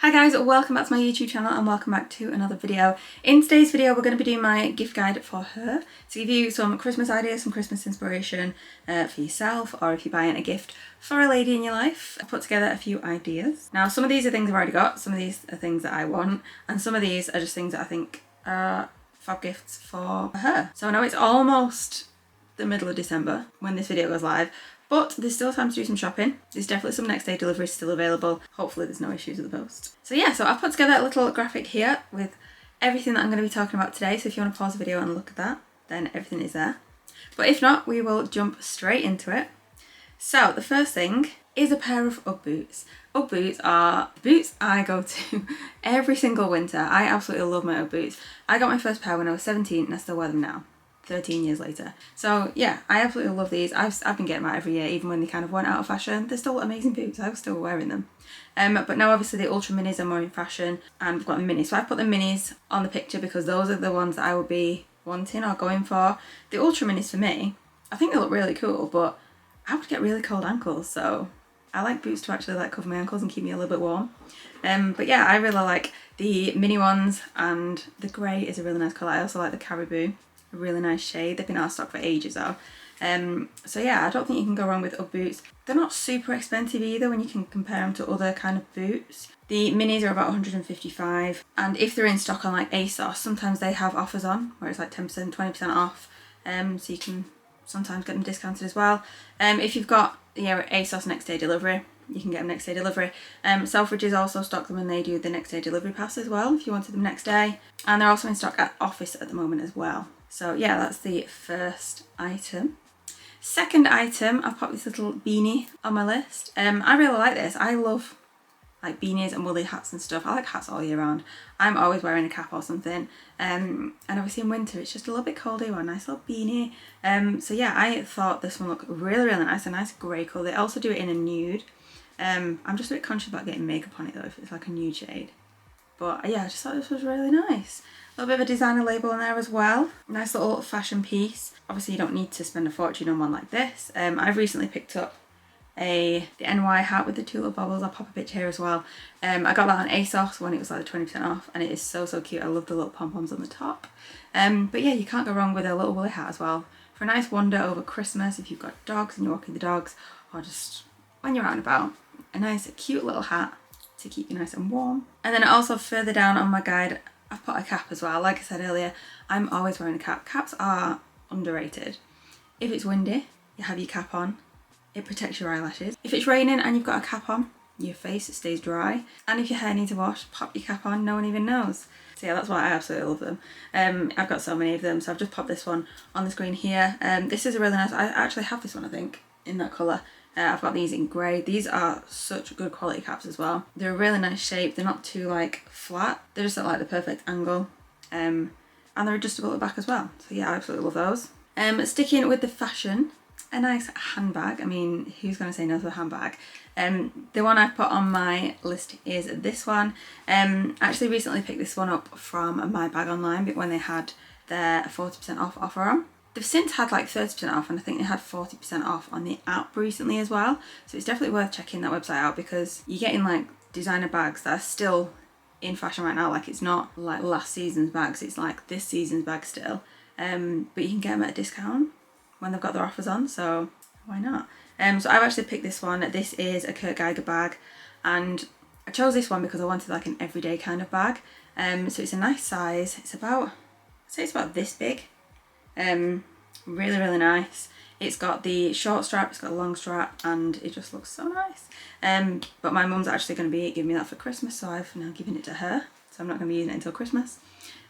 Hi guys, welcome back to my YouTube channel and welcome back to another video. In today's video we're going to be doing my gift guide for her to give you some Christmas ideas, some Christmas inspiration for yourself, or if you're buying a gift for a lady in your life. I've put together a few ideas. Now some of these are things I've already got, some of these are things that I want, and some of these are just things that I think are fab gifts for her. So I know it's almost the middle of December when this video goes live, but there's still time to do some shopping. There's definitely some next day deliveries still available. Hopefully there's no issues with the post. So yeah, so I've put together a little graphic here with everything that I'm going to be talking about today. So if you want to pause the video and look at that, then everything is there. But if not, we will jump straight into it. So the first thing is a pair of Ugg boots. Ugg boots are boots I go to every single winter. I absolutely love my Ugg boots. I got my first pair when I was 17 and I still wear them now. 13 years later. So yeah, I absolutely love these. I've been getting them out every year, even when they kind of went out of fashion. They're still amazing boots. I was still wearing them. But now obviously the ultra minis are more in fashion and we've got the minis. So I put the minis on the picture because those are the ones that I would be wanting or going for. The ultra minis for me, I think they look really cool, but I would get really cold ankles. So I like boots to actually like cover my ankles and keep me a little bit warm. But yeah, I really like the mini ones, and the grey is a really nice colour. I also like the caribou. A really nice shade. They've been out of stock for ages though. So yeah, I don't think you can go wrong with Ugg boots. They're not super expensive either when you can compare them to other kind of boots. The minis are about 155, and if they're in stock on like ASOS, sometimes they have offers on where it's like 10%, 20% off. So you can sometimes get them discounted as well. If you've got ASOS next day delivery, you can get them next day delivery. Selfridges also stock them and they do the next day delivery pass as well if you wanted them next day. And they're also in stock at Office at the moment as well. So yeah, that's the first item. Second item, I've popped this little beanie on my list. I really like this. I love like beanies and woolly hats and stuff. I like hats all year round. I'm always wearing a cap or something. And obviously in winter it's just a little bit colder. You want a nice little beanie. So yeah, I thought this one looked really, really nice. A nice grey colour. They also do it in a nude. I'm just a bit conscious about getting makeup on it though if it's like a nude shade. But yeah, I just thought this was really nice. A little bit of a designer label in there as well. Nice little fashion piece. Obviously you don't need to spend a fortune on one like this. I've recently picked up the NY hat with the two little bubbles. I'll pop a picture here as well. I got that on ASOS when it was like the 20% off, and it is so cute. I love the little pom-poms on the top. But yeah, you can't go wrong with a little woolly hat as well. For a nice wander over Christmas if you've got dogs and you're walking the dogs, or just when you're out and about. A nice cute little hat to keep you nice and warm. And then also further down on my guide, I've put a cap as well. Like I said earlier, I'm always wearing a cap. Caps are underrated. If it's windy, you have your cap on. It protects your eyelashes. If it's raining and you've got a cap on, your face stays dry. And if your hair needs a wash, pop your cap on, no one even knows. So yeah, that's why I absolutely love them. I've got so many of them, so I've just popped this one on the screen here. This is a really nice, I actually have this one I think, in that colour. I've got these in grey. These are such good quality caps as well. They're a really nice shape. They're not too like flat. They're just at like the perfect angle. And they're adjustable at the back as well. So yeah, I absolutely love those. Sticking with the fashion, a nice handbag. I mean, who's going to say no to a handbag? The one I've put on my list is this one. I actually recently picked this one up from My Bag Online, but when they had their 40% off offer on. They've since had like 30% off, and I think they had 40% off on the app recently as well. So it's definitely worth checking that website out because you're getting like designer bags that are still in fashion right now. Like it's not like last season's bags, it's like this season's bag still. But you can get them at a discount when they've got their offers on, so why not? So I've actually picked this one. This is a Kurt Geiger bag, and I chose this one because I wanted like an everyday kind of bag. So it's a nice size. It's about, I'd say it's about this big. Really, really nice. It's got the short strap, it's got a long strap, and it just looks so nice. But my mum's actually going to be giving me that for Christmas, so I've now given it to her. So I'm not going to be using it until Christmas.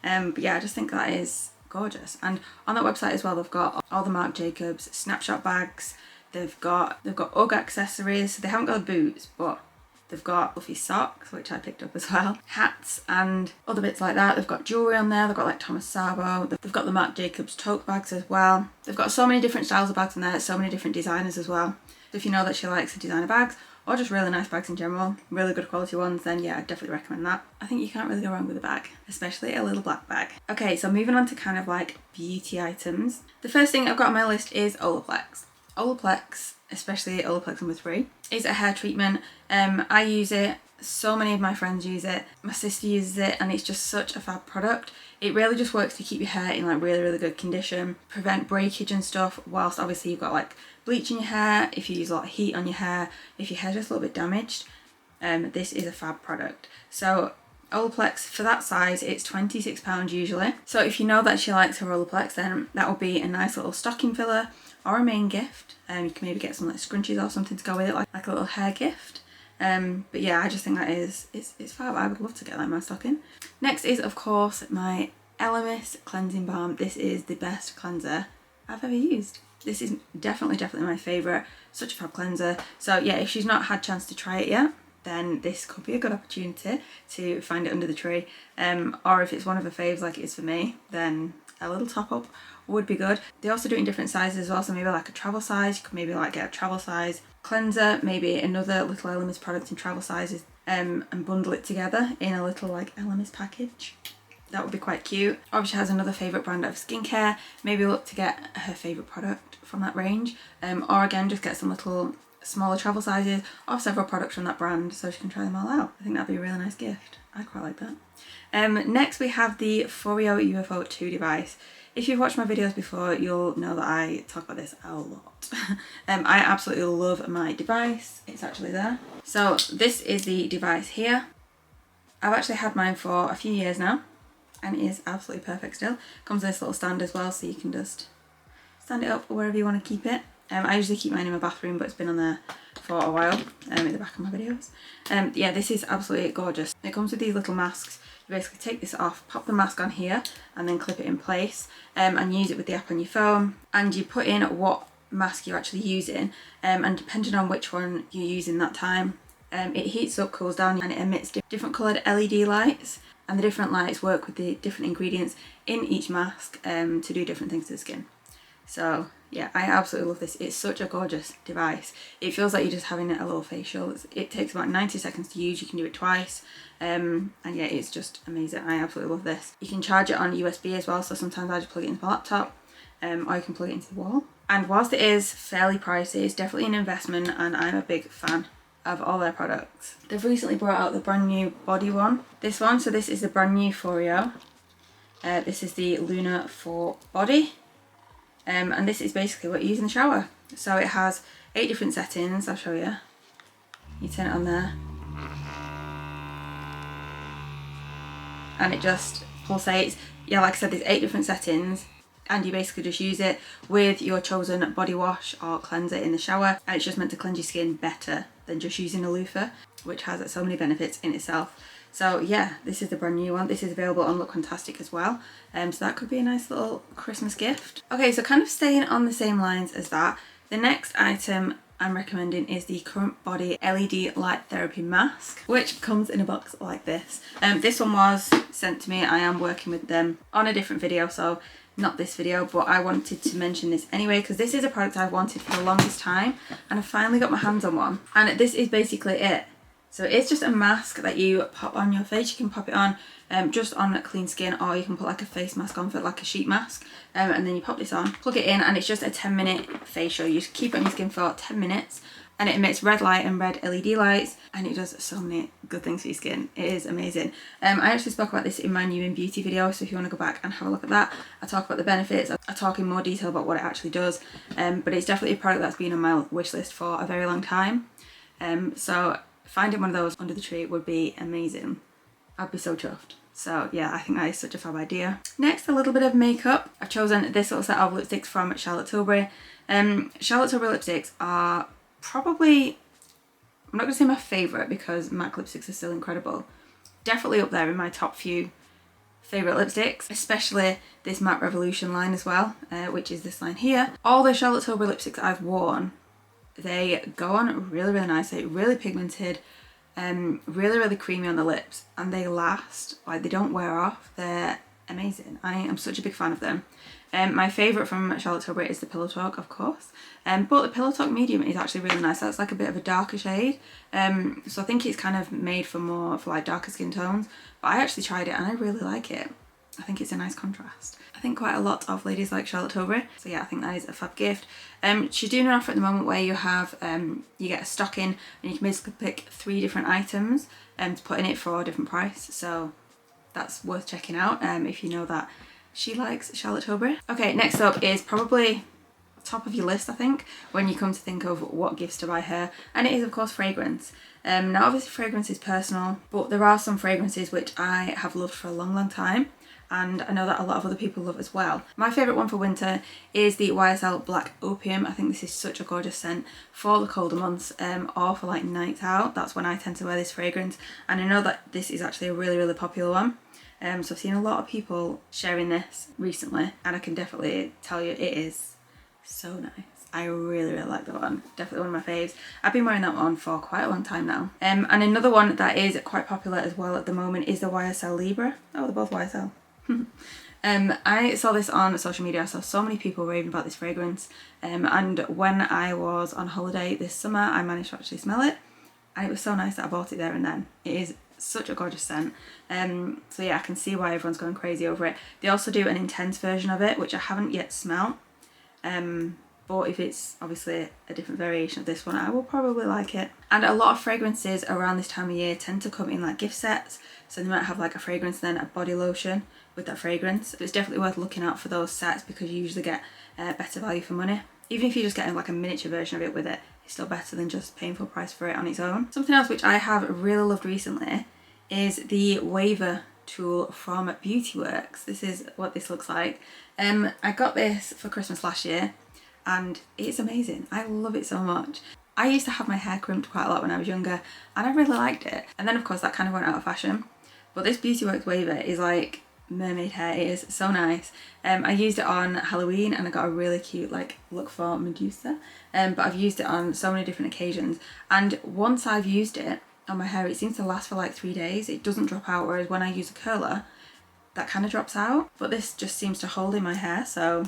But yeah, I just think that is gorgeous. And on that website as well, they've got all the Marc Jacobs snapshot bags. They've got Ugg accessories. So they haven't got the boots, but they've got fluffy socks, which I picked up as well, hats and other bits like that. They've got jewellery on there. They've got like Thomas Sabo. They've got the Marc Jacobs tote bags as well. They've got so many different styles of bags on there, so many different designers as well. So if you know that she likes the designer bags or just really nice bags in general, really good quality ones, then yeah, I'd definitely recommend that. I think you can't really go wrong with a bag, especially a little black bag. Okay, so moving on to kind of like beauty items. The first thing I've got on my list is Olaplex. Olaplex, especially Olaplex number 3, is a hair treatment. I use it So many of my friends use it. My sister uses it and it's just such a fab product. It really just works to keep your hair in like really good condition, prevent breakage and stuff, whilst obviously you've got like bleach in your hair, if you use a lot of heat on your hair, if your hair's just a little bit damaged. This is a fab product. So Olaplex, for that size, it's £26 usually. So if you know that she likes her Olaplex, then that will be a nice little stocking filler or a main gift. You can maybe get some like scrunchies or something to go with it, like a little hair gift. But yeah, I just think that it's fab. I would love to get that in my stocking. Next is, of course, my Miss cleansing balm. This is the best cleanser I've ever used. This is definitely my favourite. Such a fab cleanser. So yeah, if she's not had a chance to try it yet, then this could be a good opportunity to find it under the tree. Or if it's one of her faves like it is for me, then a little top up would be good. They also do it in different sizes as well, so maybe like a travel size. You could maybe like get a travel size cleanser, maybe another little Miss product in travel sizes, and bundle it together in a little like Miss package. That would be quite cute. Or if she has another favourite brand of skincare, maybe look to get her favourite product from that range. Or again, just get some little smaller travel sizes of several products from that brand so she can try them all out. I think that'd be a really nice gift. I quite like that. Next we have the Foreo UFO 2 device. If you've watched my videos before, you'll know that I talk about this a lot. I absolutely love my device. It's actually there. So this is the device here. I've actually had mine for a few years now and it is absolutely perfect still. Comes with this little stand as well, so you can just stand it up wherever you want to keep it. I usually keep mine in my bathroom, but it's been on there for a while, in the back of my videos. Yeah, this is absolutely gorgeous. It comes with these little masks. You basically take this off, pop the mask on here, and then clip it in place, and use it with the app on your phone. And you put in what mask you're actually using, and depending on which one you're using that time, it heats up, cools down, and it emits different coloured LED lights. And the different lights work with the different ingredients in each mask to do different things to the skin. So yeah, I absolutely love this. It's such a gorgeous device. It feels like you're just having a little facial. It takes about 90 seconds to use. You can do it twice. And yeah, it's just amazing. I absolutely love this. You can charge it on USB as well. So sometimes I just plug it into my laptop, or you can plug it into the wall. And whilst it is fairly pricey, it's definitely an investment and I'm a big fan of all their products. They've recently brought out the brand new body one. This one, so this is the brand new Foreo. This is the Luna 4 body. And this is basically what you use in the shower. So it has 8 different settings. I'll show you. You turn it on there. And it just pulsates. Yeah, like I said, there's 8 different settings. And you basically just use it with your chosen body wash or cleanser in the shower. And it's just meant to cleanse your skin better than just using a loofah, which has so many benefits in itself. So yeah, this is the brand new one. This is available on Look Fantastic as well. So that could be a nice little Christmas gift. Okay, so kind of staying on the same lines as that, the next item I'm recommending is the Current Body LED Light Therapy Mask, which comes in a box like this. This one was sent to me. I am working with them on a different video, so not this video, but I wanted to mention this anyway because this is a product I've wanted for the longest time and I finally got my hands on one. And this is basically it. So it's just a mask that you pop on your face. You can pop it on just on clean skin, or you can put like a face mask on for like a sheet mask, and then you pop this on, plug it in, and it's just a 10-minute facial. You just keep it on your skin for 10 minutes and it emits red light and red LED lights, and it does so many good things for your skin. It is amazing. I actually spoke about this in my new in beauty video, so if you want to go back and have a look at that, I talk about the benefits. I talk in more detail about what it actually does, but it's definitely a product that's been on my wish list for a very long time. So finding one of those under the tree would be amazing. I'd be so chuffed. So yeah, I think that is such a fab idea. Next, a little bit of makeup. I've chosen this little set of lipsticks from Charlotte Tilbury. Charlotte Tilbury lipsticks are probably, I'm not going to say my favourite because MAC lipsticks are still incredible. Definitely up there in my top few favourite lipsticks, especially this Matte Revolution line as well, which is this line here. All the Charlotte Tilbury lipsticks I've worn, they go on really, really nicely, really pigmented, really creamy on the lips, and they last, like they don't wear off. They're amazing. I am such a big fan of them. My favourite from Charlotte Tilbury is the Pillow Talk, of course, but the Pillow Talk medium is actually really nice. That's like a bit of a darker shade, so I think it's kind of made for like darker skin tones, but I actually tried it and I really like it. I think it's a nice contrast. I think quite a lot of ladies like Charlotte Tilbury, so yeah, I think that is a fab gift. She's doing an offer at the moment where you have you get a stocking and you can basically pick 3 different items to put in it for a different price, so that's worth checking out if you know that she likes Charlotte Tilbury. Okay, next up is probably top of your list, I think, when you come to think of what gifts to buy her, and it is of course fragrance. Now obviously fragrance is personal, but there are some fragrances which I have loved for a long time, and I know that a lot of other people love as well. My favourite one for winter is the YSL Black Opium. I think this is such a gorgeous scent for the colder months, or for like nights out. That's when I tend to wear this fragrance, and I know that this is actually a really popular one. So I've seen a lot of people sharing this recently, and I can definitely tell you it is so nice. I really like that one. Definitely one of my faves. I've been wearing that one for quite a long time now. And another one that is quite popular as well at the moment is the YSL Libra. Oh, they're both YSL. I saw this on social media. I saw so many people raving about this fragrance, and when I was on holiday this summer I managed to actually smell it, and it was so nice that I bought it there and then. It is such a gorgeous scent, so yeah, I can see why everyone's going crazy over it. They also do an intense version of it which I haven't yet smelt, but if it's obviously a different variation of this one, I will probably like it. And a lot of fragrances around this time of year tend to come in like gift sets, so they might have like a fragrance and then a body lotion with that fragrance. So it's definitely worth looking out for those sets because you usually get better value for money. Even if you're just getting like a miniature version of it with it, it's still better than just paying full price for it on its own. Something else which I have really loved recently is the Waver tool from Beauty Works. This is what this looks like. I got this for Christmas last year and it's amazing. I love it so much. I used to have my hair crimped quite a lot when I was younger and I really liked it. And then of course that kind of went out of fashion. But this Beauty Works Waver is like mermaid hair. It is so nice. I used it on Halloween and I got a really cute like look for Medusa. But I've used it on so many different occasions, and once I've used it on my hair it seems to last for like 3 days. It doesn't drop out, whereas when I use a curler that kind of drops out, but this just seems to hold in my hair. So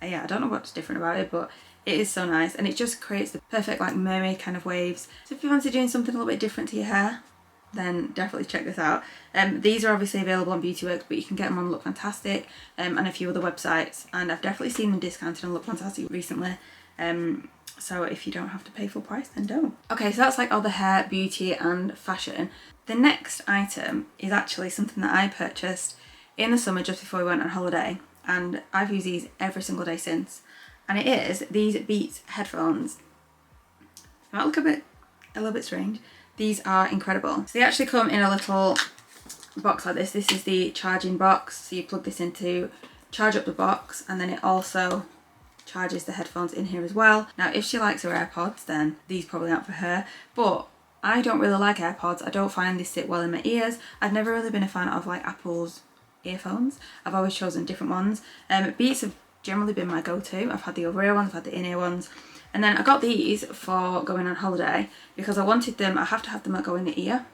yeah, I don't know what's different about it, but it is so nice, and it just creates the perfect like mermaid kind of waves. So if you fancy doing something a little bit different to your hair, then definitely check this out. These are obviously available on Beauty Works, but you can get them on Look Fantastic and a few other websites, and I've definitely seen them discounted on Look Fantastic recently. So if you don't have to pay full price, then don't. Okay, so that's like all the hair, beauty and fashion. The next item is actually something that I purchased in the summer just before we went on holiday, and I've used these every single day since, and it is these Beats headphones. They might look a little bit strange. These are incredible. So they actually come in a little box like this. This is the charging box, so you plug this in to charge up the box, and then it also charges the headphones in here as well. Now if she likes her AirPods, then these probably aren't for her, but I don't really like AirPods. I don't find they sit well in my ears. I've never really been a fan of like Apple's earphones. I've always chosen different ones. Beats have generally been my go-to. I've had the over-ear ones, I've had the in-ear ones, and then I got these for going on holiday because I wanted them, I have to have them that go in the ear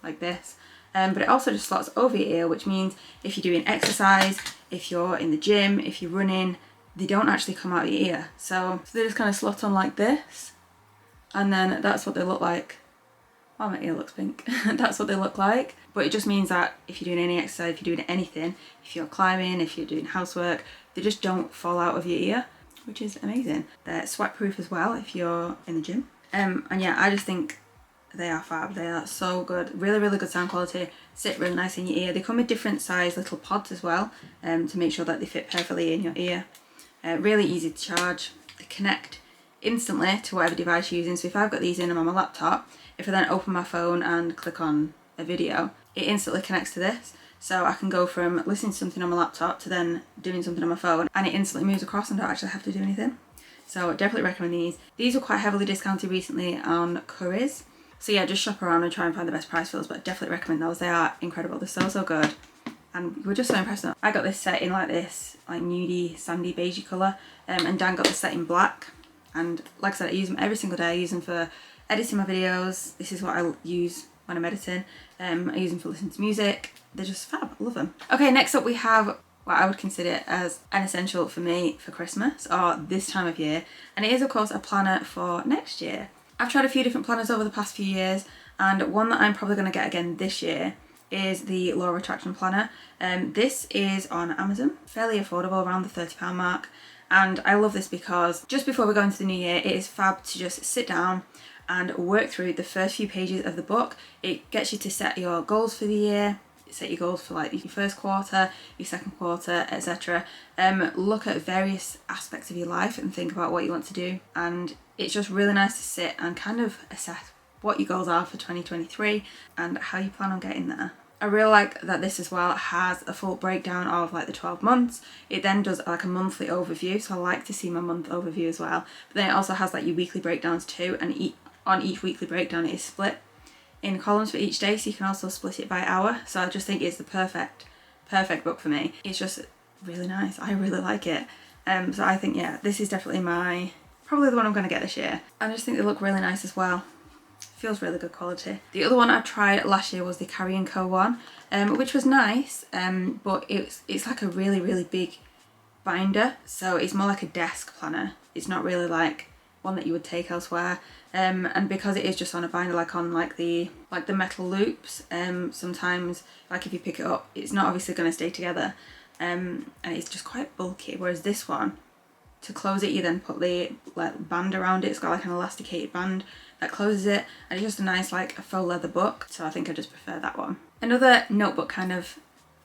like this, but it also just slots over your ear, which means if you're doing exercise, if you're in the gym, if you're running, they don't actually come out of your ear. So they just kind of slot on like this, and then that's what they look like. Oh, my ear looks pink. That's what they look like. But it just means that if you're doing any exercise, if you're doing anything, if you're climbing, if you're doing housework, they just don't fall out of your ear, which is amazing. They're sweat proof as well if you're in the gym. And yeah, I just think they are fab. They are so good. Really good sound quality. Sit really nice in your ear. They come with different size little pods as well, to make sure that they fit perfectly in your ear. Really easy to charge. They connect instantly to whatever device you're using. So if I've got these in on my laptop, if I then open my phone and click on a video, it instantly connects to this. So I can go from listening to something on my laptop to then doing something on my phone, and it instantly moves across and don't actually have to do anything. So definitely recommend these. These were quite heavily discounted recently on Currys. So yeah, just shop around and try and find the best price for those, but definitely recommend those. They are incredible. They're so good. And we're just so impressed. I got this set in like this like nudie, sandy, beigey colour, and Dan got the set in black. And like I said, I use them every single day. I use them for editing my videos. This is what I use when I'm editing. I use them for listening to music. They're just fab. I love them. Okay, next up we have what I would consider as an essential for me for Christmas or this time of year, and it is of course a planner for next year. I've tried a few different planners over the past few years, and one that I'm probably going to get again this year is the Law of Attraction Planner. This is on Amazon, fairly affordable, around the £30 mark, and I love this because just before we go into the new year, it is fab to just sit down and work through the first few pages of the book. It gets you to set your goals for the year, set your goals for like your first quarter, your second quarter, etc. Look at various aspects of your life and think about what you want to do, and it's just really nice to sit and kind of assess what your goals are for 2023 and how you plan on getting there. I really like that this as well has a full breakdown of like the 12 months. It then does like a monthly overview, so I like to see my month overview as well. But then it also has like your weekly breakdowns too, and on each weekly breakdown it is split in columns for each day, so you can also split it by hour. So I just think it's the perfect book for me. It's just really nice. I really like it. So I think, yeah, this is definitely probably the one I'm going to get this year. I just think they look really nice as well. Feels really good quality. The other one I tried last year was the Carrie & Co one, which was nice, but it's like a really big binder, so it's more like a desk planner. It's not really like one that you would take elsewhere, and because it is just on a binder, like on like the metal loops, sometimes like if you pick it up it's not obviously going to stay together, and it's just quite bulky, whereas this one, to close it you then put the like band around it. It's got like an elasticated band that closes it, and it's just a nice like faux leather book, so I think I just prefer that one. Another notebook kind of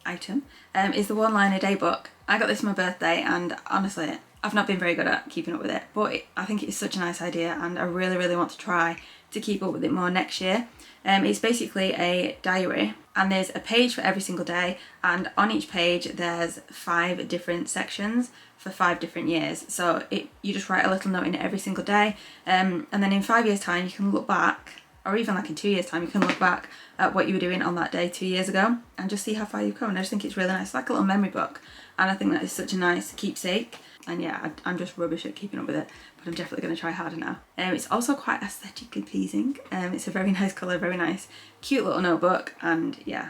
item is the One Line a Day book. I got this for my birthday, and honestly I've not been very good at keeping up with it, but I think it's such a nice idea, and I really want to try to keep up with it more next year. It's basically a diary, and there's a page for every single day, and on each page there's 5 different sections for 5 different years. So you just write a little note in every single day, and then in 5 years time you can look back, or even like in 2 years time you can look back at what you were doing on that day 2 years ago and just see how far you've come. And I just think it's really nice. It's like a little memory book, and I think that is such a nice keepsake. And yeah, I'm just rubbish at keeping up with it, but I'm definitely going to try harder now. It's also quite aesthetically pleasing. It's a very nice colour, very nice, cute little notebook, and yeah,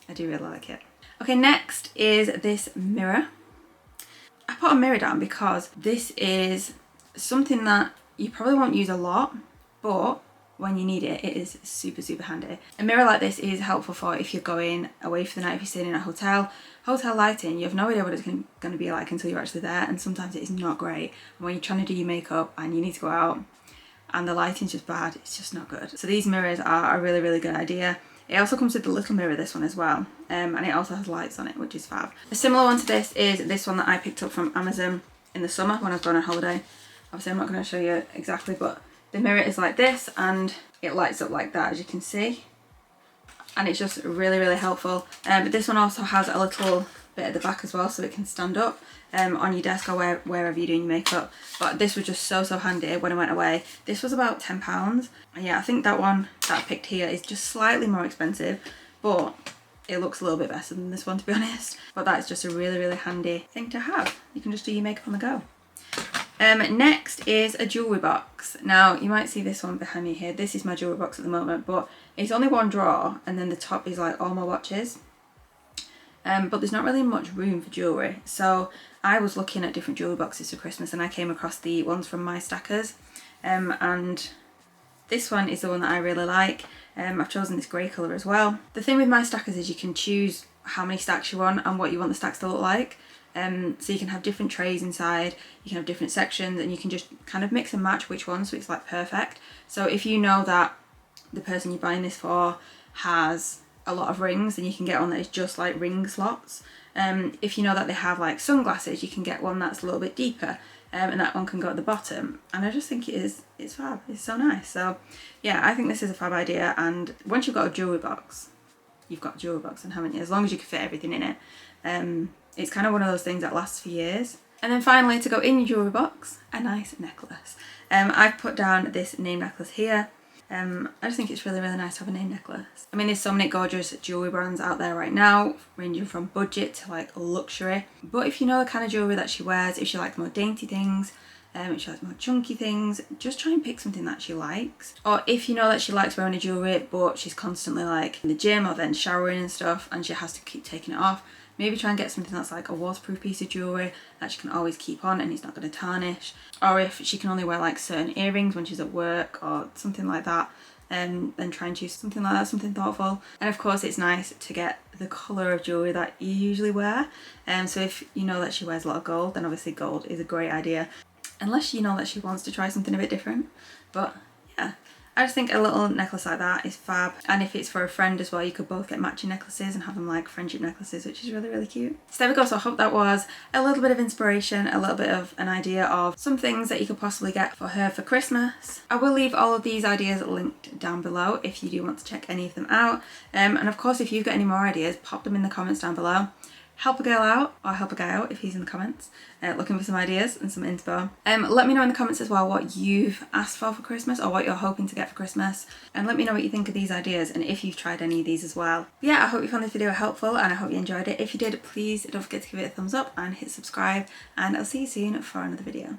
I do really like it. Okay, next is this mirror. I put a mirror down because this is something that you probably won't use a lot, but when you need it, it is super handy. A mirror like this is helpful for if you're going away for the night, if you're staying in a hotel lighting. You have no idea what it's going to be like until you're actually there, and sometimes it is not great. And when you're trying to do your makeup and you need to go out and the lighting's just bad, it's just not good. So these mirrors are a really good idea. It also comes with the little mirror, this one as well, and it also has lights on it, which is fab. A similar one to this is this one that I picked up from Amazon in the summer when I've gone on holiday. Obviously I'm not going to show you exactly, but the mirror is like this and it lights up like that, as you can see, and it's just really helpful. But this one also has a little bit at the back as well, so it can stand up on your desk or wherever you're doing your makeup. But this was just so handy when I went away. This was about £10, and yeah, I think that one that I picked here is just slightly more expensive, but it looks a little bit better than this one, to be honest. But that's just a really handy thing to have. You can just do your makeup on the go. Next is a jewellery box. Now you might see this one behind me here. This is my jewellery box at the moment, but it's only one drawer, and then the top is like all my watches. But there's not really much room for jewellery, so I was looking at different jewellery boxes for Christmas, and I came across the ones from My Stackers, and this one is the one that I really like. I've chosen this grey colour as well. The thing with My Stackers is you can choose how many stacks you want and what you want the stacks to look like. So you can have different trays inside, you can have different sections, and you can just kind of mix and match which one, so it's like perfect. So if you know that the person you're buying this for has a lot of rings, then you can get one that is just like ring slots. If you know that they have like sunglasses, you can get one that's a little bit deeper, and that one can go at the bottom. And I just think it's fab. It's so nice. So yeah, I think this is a fab idea, and once you've got a jewellery box, you've got a jewellery box, and haven't you? As long as you can fit everything in it. It's kind of one of those things that lasts for years. And then finally, to go in your jewellery box, a nice necklace. I've put down this name necklace here. I just think it's really nice to have a name necklace. I mean, there's so many gorgeous jewellery brands out there right now, ranging from budget to like luxury. But if you know the kind of jewellery that she wears, if she likes more dainty things, if she likes more chunky things, just try and pick something that she likes. Or if you know that she likes wearing a jewellery, but she's constantly like in the gym or then showering and stuff, and she has to keep taking it off, maybe try and get something that's like a waterproof piece of jewellery that she can always keep on and it's not going to tarnish. Or if she can only wear like certain earrings when she's at work or something like that, then try and choose something like that, something thoughtful. And of course it's nice to get the colour of jewellery that you usually wear. So if you know that she wears a lot of gold, then obviously gold is a great idea. Unless you know that she wants to try something a bit different. But yeah, I just think a little necklace like that is fab, and if it's for a friend as well, you could both get matching necklaces and have them like friendship necklaces, which is really, really cute. So there we go. So I hope that was a little bit of inspiration, a little bit of an idea of some things that you could possibly get for her for Christmas. I will leave all of these ideas linked down below if you do want to check any of them out, and of course if you've got any more ideas, pop them in the comments down below. Help a girl out, or help a guy out if he's in the comments looking for some ideas and some inspo. Let me know in the comments as well what you've asked for Christmas, or what you're hoping to get for Christmas, and let me know what you think of these ideas and if you've tried any of these as well. But yeah, I hope you found this video helpful and I hope you enjoyed it. If you did, please don't forget to give it a thumbs up and hit subscribe, and I'll see you soon for another video.